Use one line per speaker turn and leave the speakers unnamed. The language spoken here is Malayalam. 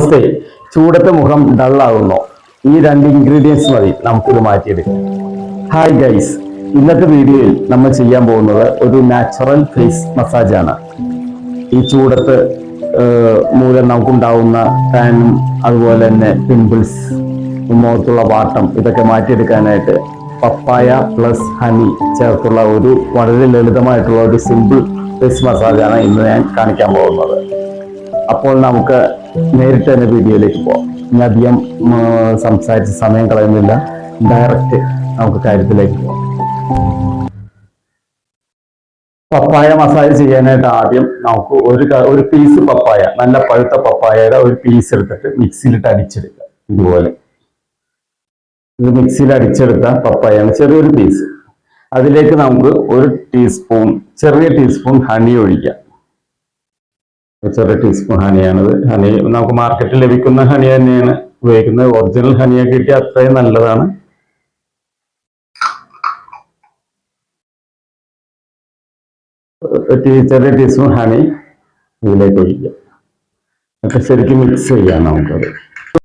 നമസ്തേ. ചൂടത്തെ മുഖം ഡള്ളാകുന്നു. ഈ രണ്ട് ഇൻഗ്രീഡിയൻസ് മതി നമുക്കിത് മാറ്റിയെടുക്കാം. ഹായ് ഗൈസ്, ഇന്നത്തെ വീഡിയോയിൽ നമ്മൾ ചെയ്യാൻ പോകുന്നത് ഒരു നാച്ചുറൽ ഫേസ് മസാജാണ്. ഈ ചൂടത്ത് മൂലം നമുക്കുണ്ടാവുന്ന ടാനും അതുപോലെ തന്നെ പിമ്പിൾസ്, മുഖത്തുള്ള വാട്ടം ഇതൊക്കെ മാറ്റിയെടുക്കാനായിട്ട് പപ്പായ പ്ലസ് ഹണി ചേർത്തുള്ള ഒരു വളരെ ലളിതമായിട്ടുള്ള ഒരു സിമ്പിൾ ഫേസ് മസാജാണ് ഇന്ന് ഞാൻ കാണിക്കാൻ പോകുന്നത്. അപ്പോൾ നമുക്ക് നേരിട്ട് തന്നെ വീഡിയോയിലേക്ക് പോകാം. ഇനി അധികം സംസാരിച്ച് സമയം കളയുന്നില്ല, ഡയറക്റ്റ് നമുക്ക് കാര്യത്തിലേക്ക് പോകാം. പപ്പായ മസാജ് ചെയ്യാനായിട്ട് ആദ്യം നമുക്ക് ഒരു പീസ് പപ്പായ, നല്ല പഴുത്ത പപ്പായയുടെ ഒരു പീസ് എടുത്തിട്ട് മിക്സിയിലിട്ട് അടിച്ചെടുക്കുക. ഇതുപോലെ ഇത് മിക്സിയിൽ അടിച്ചെടുത്ത പപ്പായാണ്, ചെറിയൊരു പീസ്. അതിലേക്ക് നമുക്ക് ചെറിയ ടീസ്പൂൺ ഹണി ഒഴിക്കാം. ചെറിയ ടീസ്പൂൺ ഹണിയാണിത്. ഹണി നമുക്ക് മാർക്കറ്റിൽ ലഭിക്കുന്ന ഹണി തന്നെയാണ് ഉപയോഗിക്കുന്നത്. ഒറിജിനൽ ഹണിയൊക്കെ കിട്ടിയാൽ അത്രയും നല്ലതാണ്. ചെറിയ ടീസ്പൂൺ ഹണി ഇതിലേക്ക് ഒഴിക്കാം. ഒക്കെ ശരിക്കും മിക്സ് ചെയ്യാം നമുക്കത്.